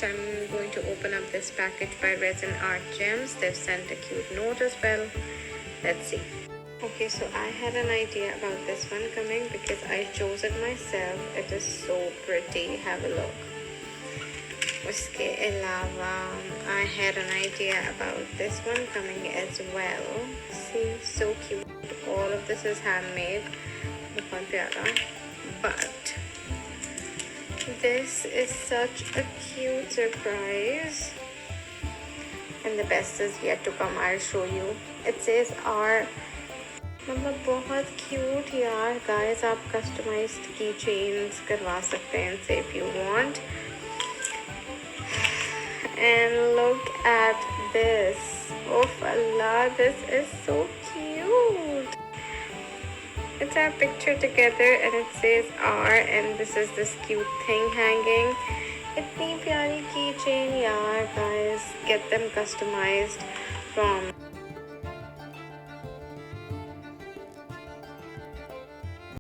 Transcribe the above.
first I'm going to open up this package by Resin Art Gems. They've sent a cute note as well. Let's see. Okay, so I had an idea about this one coming because I chose it myself. It is so pretty. Have a look. उसके अलावा I had an idea about this one coming as well. See, so cute. All of this is handmade. बहुत प्यारा. But this is such a cute surprise. And the best is yet to come. I'll show you. It says R. मतलब बहुत cute यार guys, आप customised की chains करवा सकते हैं इनसे if you want. And look at this. Oh Allah, this is so cute. It's our picture together and it says R and this is this cute thing hanging. इतनी प्यारी keychain यार guys, get them customized from